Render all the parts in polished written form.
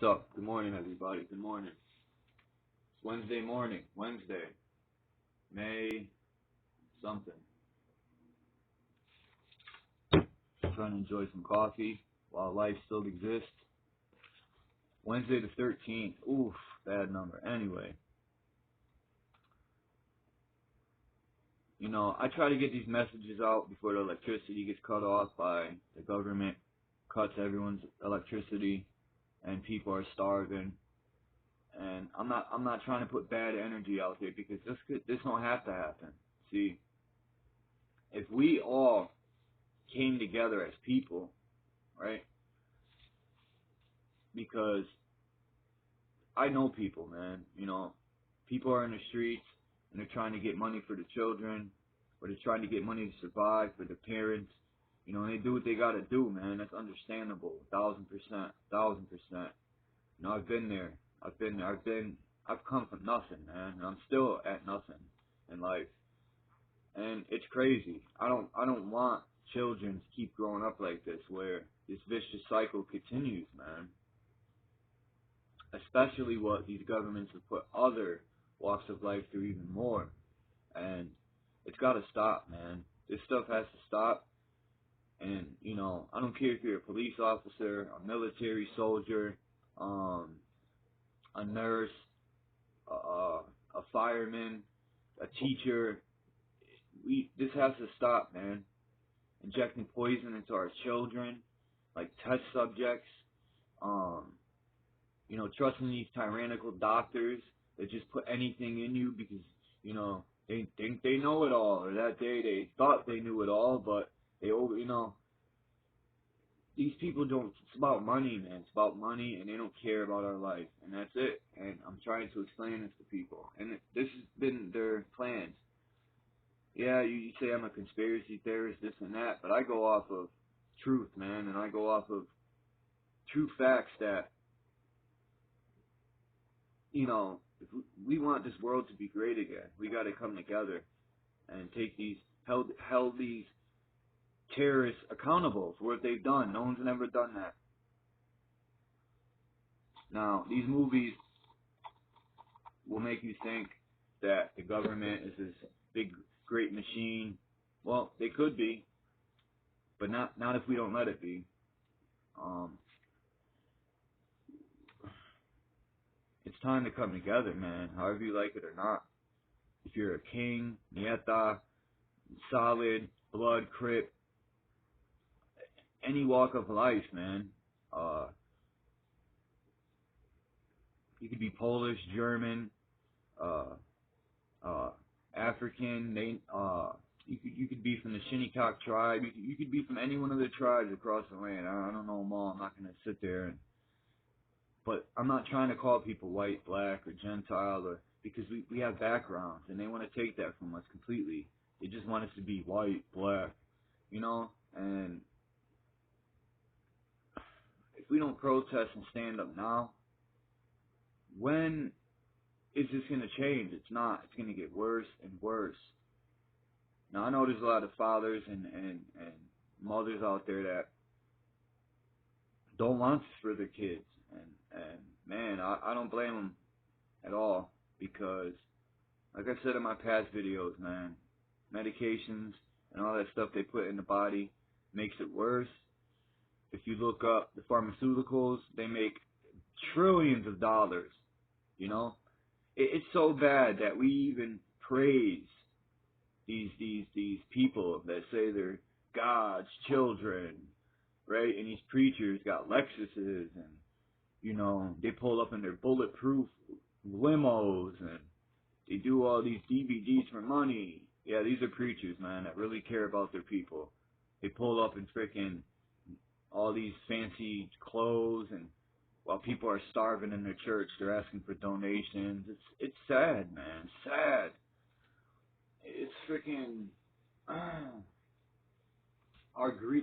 What's up? Good morning, everybody. Good morning. It's Wednesday morning. Wednesday, May something. Trying to enjoy some coffee while life still exists. Wednesday the 13th. Oof, bad number. Anyway, I try to get these messages out before the electricity gets cut off by the government, cuts everyone's electricity, and people are starving. And I'm not trying to put bad energy out there because this don't have to happen. See, if we all came together as people, right? Because I know people, man. People are in the streets and they're trying to get money for the children, or they're trying to get money to survive for their parents. And they do what they gotta do, man. That's understandable, 1,000%, 1,000%. I've been there. I've come from nothing, man, and I'm still at nothing in life. And it's crazy. I don't want children to keep growing up like this, where this vicious cycle continues, man. Especially what these governments have put other walks of life through even more. And it's got to stop, man. This stuff has to stop. And, I don't care if you're a police officer, a military soldier, a nurse, a fireman, a teacher. This has to stop, man. Injecting poison into our children, like test subjects. Trusting these tyrannical doctors that just put anything in you because, they think they know it all, or that day they thought they knew it all, but these people don't, it's about money, man. It's about money, and they don't care about our life, and that's it. And I'm trying to explain this to people, and this has been their plans. Yeah, you say I'm a conspiracy theorist, this and that, but I go off of truth, man, and I go off of true facts that, if we want this world to be great again, we got to come together and take held these terrorists accountable for what they've done. No one's never done that. Now, these movies will make you think that the government is this big, great machine. Well, they could be, but not if we don't let it be. It's time to come together, man, however you like it or not. If you're a king, nieta, solid, blood, crip, any walk of life, man. You could be Polish, German, African. You could be from the Shinnecock tribe. You could be from any one of the tribes across the land. I don't know them all. I'm not gonna sit there but I'm not trying to call people white, black, or Gentile, because we have backgrounds, and they want to take that from us completely. They just want us to be white, black, and if we don't protest and stand up now, when is this going to change? It's not. It's going to get worse and worse. Now, I know there's a lot of fathers and mothers out there that don't want this for their kids, and man, I don't blame them at all, because like I said in my past videos, man, medications and all that stuff they put in the body makes it worse. If you look up the pharmaceuticals, they make trillions of dollars. It's so bad that we even praise these people that say they're God's children, right? And these preachers got Lexuses, and they pull up in their bulletproof limos, and they do all these DVDs for money. Yeah, these are preachers, man, that really care about their people. They pull up in frickin' all these fancy clothes, and while people are starving in their church, they're asking for donations. It's sad, man. Sad. It's freaking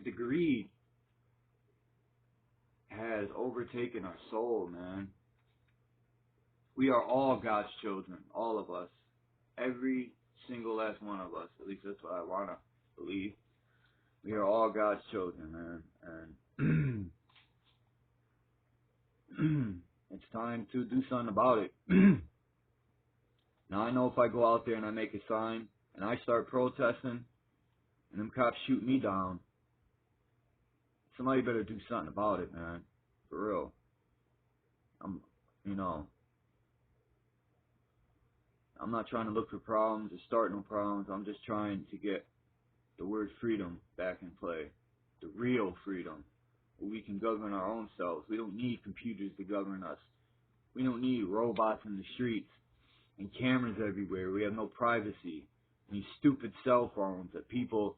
the greed has overtaken our soul, man. We are all God's children, all of us. Every single last one of us. At least that's what I want to believe. We are all God's children, man. And It's time to do something about it. Now I know if I go out there and I make a sign and I start protesting and them cops shoot me down, somebody better do something about it, man. For real. You know, I'm not trying to look for problems or start no problems. I'm just trying to get the word freedom back in play. The real freedom. Where we can govern our own selves. We don't need computers to govern us. We don't need robots in the streets and cameras everywhere. We have no privacy. These stupid cell phones that people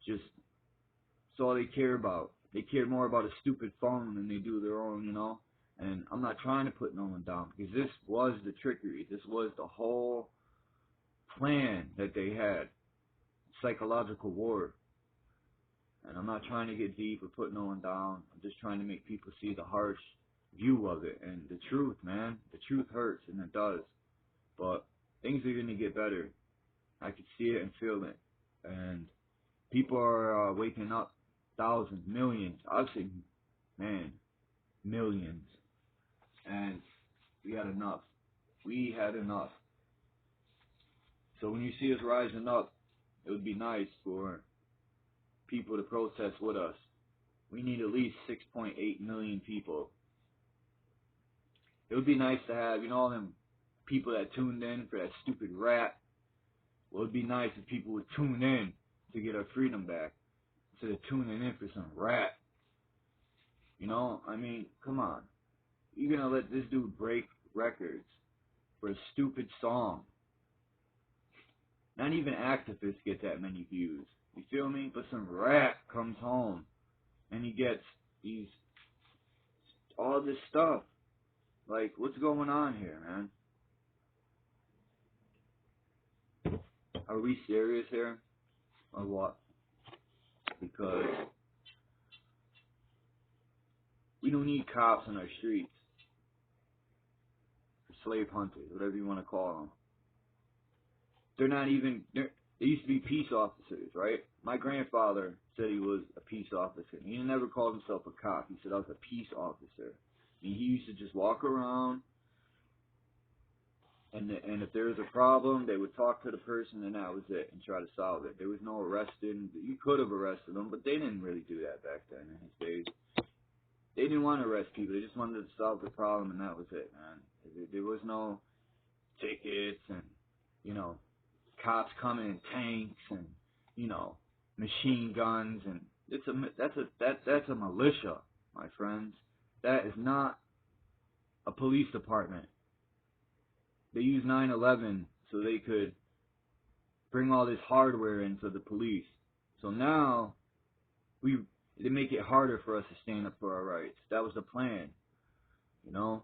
just, that's all they care about. They care more about a stupid phone than they do their own, you know. And I'm not trying to put no one down, because this was the trickery. This was the whole plan that they had. Psychological war. And I'm not trying to get deep or put no one down. I'm just trying to make people see the harsh view of it. And the truth, man. The truth hurts, and it does. But things are going to get better. I can see it and feel it. And people are waking up. Thousands, millions. I've seen, man, millions. And we had enough. We had enough. So when you see us rising up, it would be nice for people to protest with us. We need at least 6.8 million people. It would be nice to have, you know, all them people that tuned in for that stupid rap. Well, it would be nice if people would tune in to get our freedom back, instead of tuning in for some rap. You know, I mean, come on. You're gonna let this dude break records for a stupid song. Not even activists get that many views. You feel me? But some rat comes home and he gets all this stuff. Like, what's going on here, man? Are we serious here? Or what? Because we don't need cops on our streets. Slave hunters, whatever you want to call them. They're not even, they used to be peace officers, right? My grandfather said he was a peace officer. He never called himself a cop. He said I was a peace officer. I mean, he used to just walk around, and if there was a problem, they would talk to the person, and that was it, and try to solve it. There was no arresting. You could have arrested them, but they didn't really do that back then in his days. They didn't want to arrest people. They just wanted to solve the problem, and that was it, man. There was no tickets and, you know, cops coming in tanks and, you know, machine guns, and that's a militia, my friends. That is not a police department. They use 9/11 so they could bring all this hardware into the police. So now they make it harder for us to stand up for our rights. That was the plan, you know.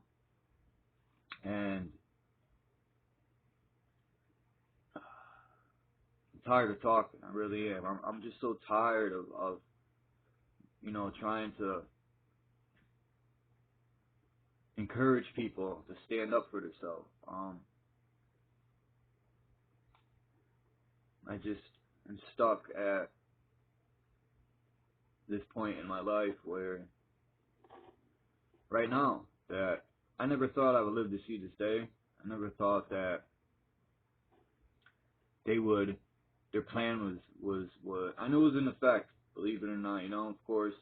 And I'm tired of talking. I really am. I'm just so tired of you know, trying to encourage people to stand up for themselves. I just am stuck at this point in my life where, right now, that I never thought I would live to see this day. I never thought that their plan was I knew it was in effect, believe it or not, you know, of course,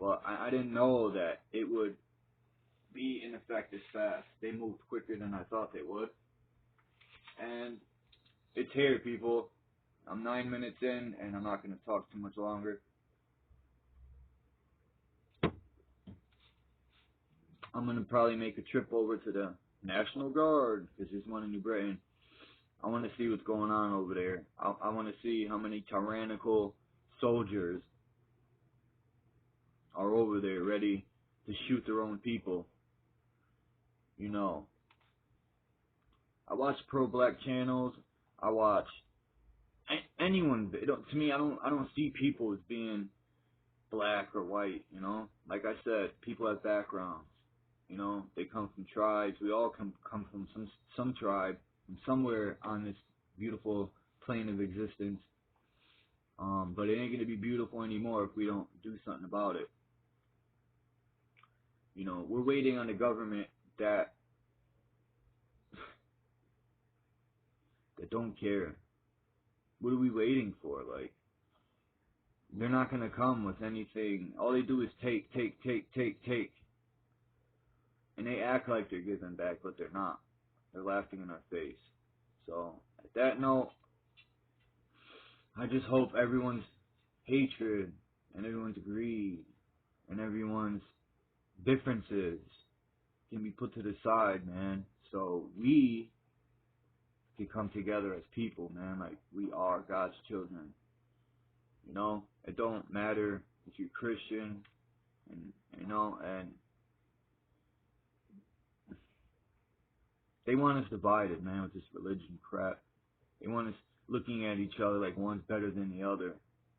but I didn't know that it would be in effect this fast. They moved quicker than I thought they would. And it's here, people. I'm 9 minutes in, and I'm not going to talk too much longer. I'm going to probably make a trip over to the National Guard, because there's one in New Britain. I want to see what's going on over there. I want to see how many tyrannical soldiers are over there ready to shoot their own people. You know, I watch pro-black channels. I watch anyone. To me, I don't see people as being black or white. You know, like I said, people have backgrounds. You know, they come from tribes. We all come from some tribe, from somewhere on this beautiful plane of existence. But it ain't gonna be beautiful anymore if we don't do something about it. You know, we're waiting on the government that don't care. What are we waiting for? Like, they're not gonna come with anything. All they do is take, and they act like they're giving back, but they're not. They're laughing in our face. So, at that note, I just hope everyone's hatred and everyone's greed and everyone's differences can be put to the side, man. So we can come together as people, man. Like, we are God's children. You know, it don't matter if you're Christian, and you know, and they want us divided, man, with this religion crap. They want us looking at each other like one's better than the other.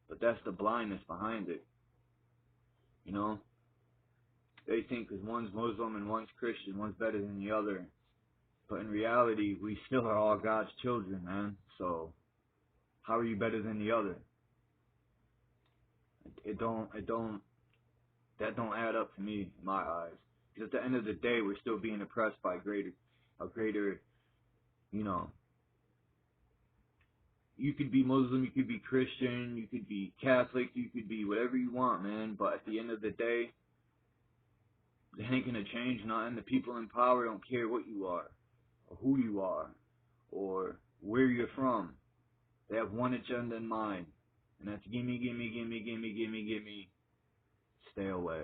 But that's the blindness behind it. You know? They think because one's Muslim and one's Christian, one's better than the other. But in reality, we still are all God's children, man. So, how are you better than the other? That don't add up to me in my eyes. Because at the end of the day, we're still being oppressed by a greater, you know, you could be Muslim, you could be Christian, you could be Catholic, you could be whatever you want, man. But at the end of the day, it ain't gonna change nothing. The people in power don't care what you are, or who you are, or where you're from. They have one agenda in mind, and that's gimme, gimme, gimme, gimme, gimme, gimme. Stay away.